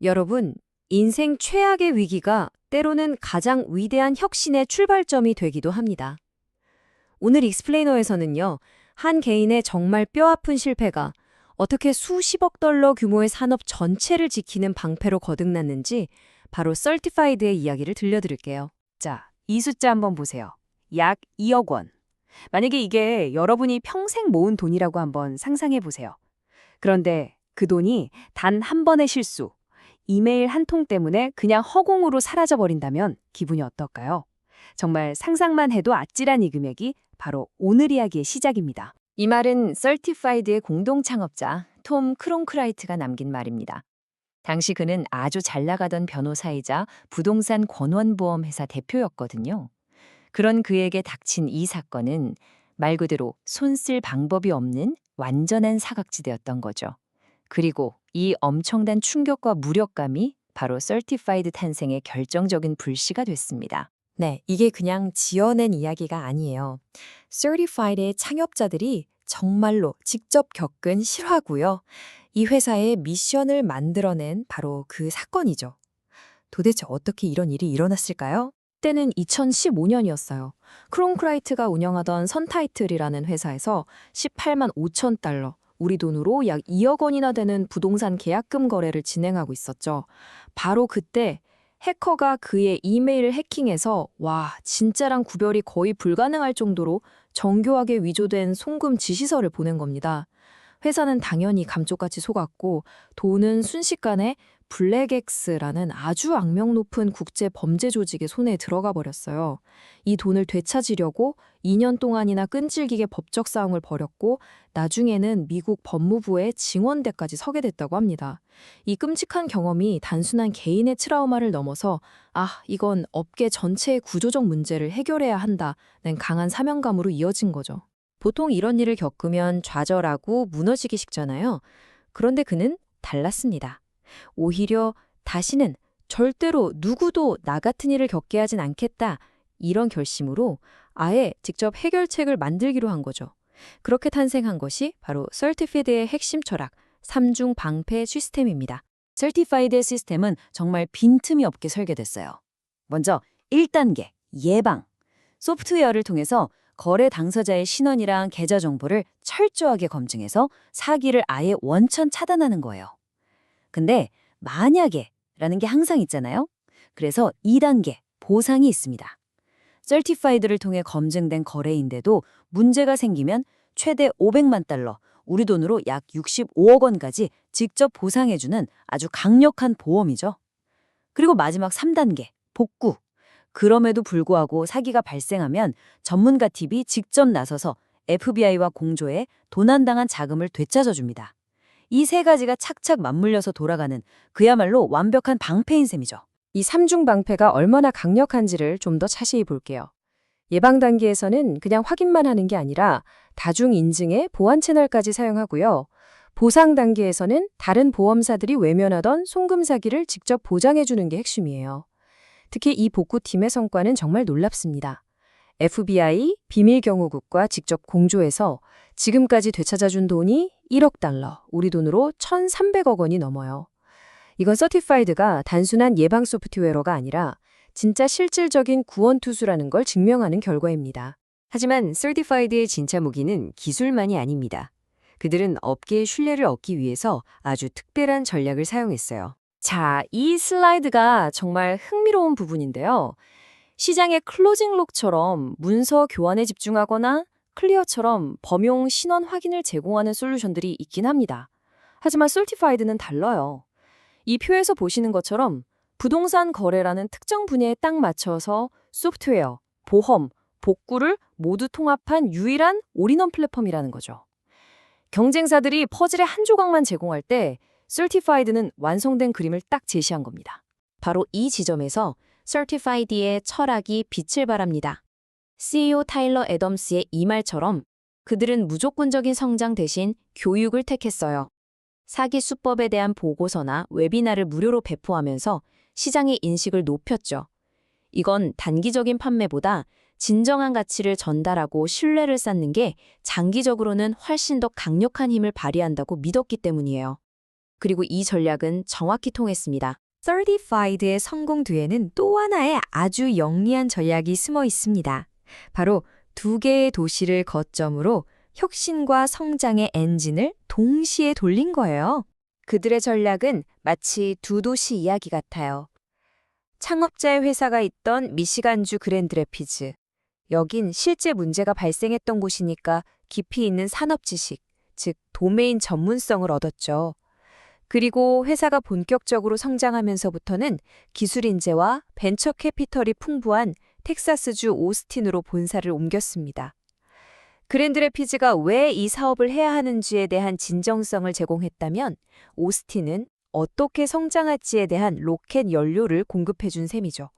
여러분, 인생 최악의 위기가 때로는 가장 위대한 혁신의 출발점이 되기도 합니다. 오늘 익스플레이너에서는요, 한 개인의 정말 뼈아픈 실패가 어떻게 수십억 달러 규모의 산업 전체를 지키는 방패로 거듭났는지 바로 설티파이드의 이야기를 들려드릴게요. 자, 이 숫자 한번 보세요. 약 2억 원. 만약에 이게 여러분이 평생 모은 돈이라고 한번 상상해 보세요. 그런데 그 돈이 단 한 번의 실수, 이메일 한 통 때문에 그냥 허공으로 사라져 버린다면 기분이 어떨까요? 정말 상상만 해도 아찔한 이 금액이 바로 오늘 이야기의 시작입니다. 이 말은 설티파이드의 공동 창업자 톰 크롱크라이트가 남긴 말입니다. 당시 그는 아주 잘 나가던 변호사이자 부동산 권원보험 회사 대표였거든요. 그런 그에게 닥친 이 사건은 말 그대로 손 쓸 방법이 없는 완전한 사각지대였던 거죠. 그리고 이 엄청난 충격과 무력감이 바로 설티파이드 탄생의 결정적인 불씨가 됐습니다. 네, 이게 그냥 지어낸 이야기가 아니에요. Certified의 창업자들이 정말로 직접 겪은 실화고요. 이 회사의 미션을 만들어낸 바로 그 사건이죠. 도대체 어떻게 이런 일이 일어났을까요? 때는 2015년이었어요. 크롱크라이트가 운영하던 선타이틀이라는 회사에서 18만 5천 달러, 우리 돈으로 약 2억 원이나 되는 부동산 계약금 거래를 진행하고 있었죠. 바로 그때 해커가 그의 이메일을 해킹해서 진짜랑 구별이 거의 불가능할 정도로 정교하게 위조된 송금 지시서를 보낸 겁니다. 회사는 당연히 감쪽같이 속았고 돈은 순식간에 블랙엑스라는 아주 악명 높은 국제 범죄 조직의 손에 들어가 버렸어요. 이 돈을 되찾으려고 2년 동안이나 끈질기게 법적 싸움을 벌였고 나중에는 미국 법무부의 징원대까지 서게 됐다고 합니다. 이 끔찍한 경험이 단순한 개인의 트라우마를 넘어서 이건 업계 전체의 구조적 문제를 해결해야 한다는 강한 사명감으로 이어진 거죠. 보통 이런 일을 겪으면 좌절하고 무너지기 쉽잖아요. 그런데 그는 달랐습니다. 오히려 다시는 절대로 누구도 나 같은 일을 겪게 하진 않겠다. 이런 결심으로 아예 직접 해결책을 만들기로 한 거죠. 그렇게 탄생한 것이 바로 설티피드의 핵심 철학, 삼중 방패 시스템입니다. 설티파이드 시스템은 정말 빈틈이 없게 설계됐어요. 먼저 1단계, 예방. 소프트웨어를 통해서 거래 당사자의 신원이랑 계좌 정보를 철저하게 검증해서 사기를 아예 원천 차단하는 거예요. 근데 만약에 라는 게 항상 있잖아요. 그래서 2단계, 보상이 있습니다. 설티파이드를 통해 검증된 거래인데도 문제가 생기면 최대 500만 달러, 우리 돈으로 약 65억 원까지 직접 보상해주는 아주 강력한 보험이죠. 그리고 마지막 3단계, 복구. 그럼에도 불구하고 사기가 발생하면 전문가 팀이 직접 나서서 FBI와 공조해 도난당한 자금을 되찾아줍니다. 이 세 가지가 착착 맞물려서 돌아가는 그야말로 완벽한 방패인 셈이죠. 이 삼중 방패가 얼마나 강력한지를 좀 더 자세히 볼게요. 예방 단계에서는 그냥 확인만 하는 게 아니라 다중 인증의 보안 채널까지 사용하고요. 보상 단계에서는 다른 보험사들이 외면하던 송금 사기를 직접 보장해 주는 게 핵심이에요. 특히 이 복구팀의 성과는 정말 놀랍습니다. FBI, 비밀경호국과 직접 공조해서 지금까지 되찾아준 돈이 1억 달러, 우리 돈으로 1,300억 원이 넘어요. 이건 서티파이드가 단순한 예방 소프트웨어가 아니라 진짜 실질적인 구원투수라는 걸 증명하는 결과입니다. 하지만 서티파이드의 진짜 무기는 기술만이 아닙니다. 그들은 업계의 신뢰를 얻기 위해서 아주 특별한 전략을 사용했어요. 자, 이 슬라이드가 정말 흥미로운 부분인데요. 시장의 클로징록처럼 문서 교환에 집중하거나 클리어처럼 범용 신원 확인을 제공하는 솔루션들이 있긴 합니다. 하지만 솔티파이드는 달라요. 이 표에서 보시는 것처럼 부동산 거래라는 특정 분야에 딱 맞춰서 소프트웨어, 보험, 복구를 모두 통합한 유일한 올인원 플랫폼이라는 거죠. 경쟁사들이 퍼즐의 한 조각만 제공할 때 Certified는 완성된 그림을 딱 제시한 겁니다. 바로 이 지점에서 Certified의 철학이 빛을 발합니다. CEO 타일러 애덤스의 이 말처럼 그들은 무조건적인 성장 대신 교육을 택했어요. 사기 수법에 대한 보고서나 웨비나를 무료로 배포하면서 시장의 인식을 높였죠. 이건 단기적인 판매보다 진정한 가치를 전달하고 신뢰를 쌓는 게 장기적으로는 훨씬 더 강력한 힘을 발휘한다고 믿었기 때문이에요. 그리고 이 전략은 정확히 통했습니다. Certified의 성공 뒤에는 또 하나의 아주 영리한 전략이 숨어 있습니다. 바로 두 개의 도시를 거점으로 혁신과 성장의 엔진을 동시에 돌린 거예요. 그들의 전략은 마치 두 도시 이야기 같아요. 창업자의 회사가 있던 미시간주 그랜드래피즈. 여긴 실제 문제가 발생했던 곳이니까 깊이 있는 산업 지식, 즉 도메인 전문성을 얻었죠. 그리고 회사가 본격적으로 성장하면서부터는 기술 인재와 벤처 캐피털이 풍부한 텍사스주 오스틴으로 본사를 옮겼습니다. 그랜드래피즈가 왜 이 사업을 해야 하는지에 대한 진정성을 제공했다면 오스틴은 어떻게 성장할지에 대한 로켓 연료를 공급해준 셈이죠.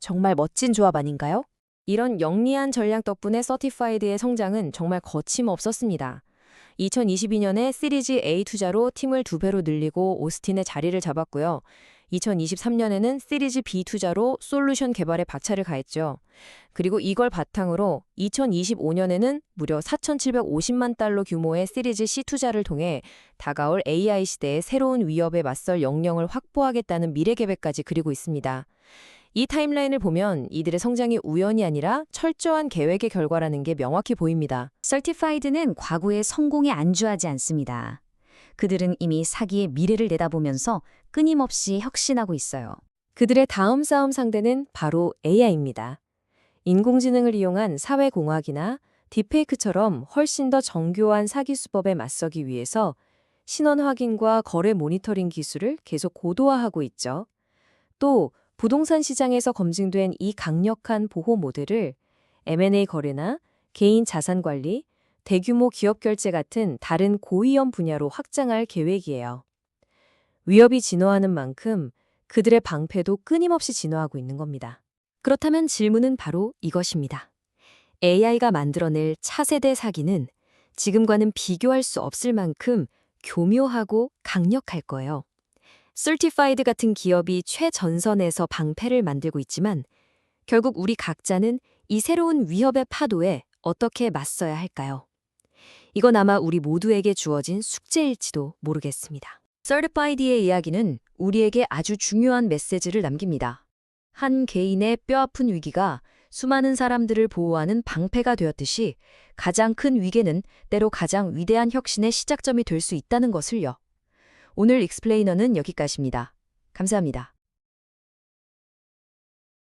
정말 멋진 조합 아닌가요? 이런 영리한 전략 덕분에 서티파이드의 성장은 정말 거침없었습니다. 2022년에 시리즈 A 투자로 팀을 2배로 늘리고 오스틴의 자리를 잡았고요. 2023년에는 시리즈 B 투자로 솔루션 개발에 박차를 가했죠. 그리고 이걸 바탕으로 2025년에는 무려 4,750만 달러 규모의 시리즈 C 투자를 통해 다가올 AI 시대의 새로운 위협에 맞설 역량을 확보하겠다는 미래 계획까지 그리고 있습니다. 이 타임라인을 보면 이들의 성장이 우연이 아니라 철저한 계획의 결과라는 게 명확히 보입니다. Certified는 과거의 성공에 안주하지 않습니다. 그들은 이미 사기의 미래를 내다보면서 끊임없이 혁신하고 있어요. 그들의 다음 싸움 상대는 바로 AI입니다. 인공지능을 이용한 사회공학이나 딥페이크처럼 훨씬 더 정교한 사기 수법에 맞서기 위해서 신원 확인과 거래 모니터링 기술을 계속 고도화하고 있죠. 또 부동산 시장에서 검증된 이 강력한 보호 모델을 M&A 거래나 개인 자산 관리, 대규모 기업 결제 같은 다른 고위험 분야로 확장할 계획이에요. 위협이 진화하는 만큼 그들의 방패도 끊임없이 진화하고 있는 겁니다. 그렇다면 질문은 바로 이것입니다. AI가 만들어낼 차세대 사기는 지금과는 비교할 수 없을 만큼 교묘하고 강력할 거예요. Certified 같은 기업이 최전선에서 방패를 만들고 있지만 결국 우리 각자는 이 새로운 위협의 파도에 어떻게 맞서야 할까요? 이건 아마 우리 모두에게 주어진 숙제일지도 모르겠습니다. Certified의 이야기는 우리에게 아주 중요한 메시지를 남깁니다. 한 개인의 뼈아픈 위기가 수많은 사람들을 보호하는 방패가 되었듯이 가장 큰 위계는 때로 가장 위대한 혁신의 시작점이 될 수 있다는 것을요. 오늘 익스플레이너는 여기까지입니다. 감사합니다.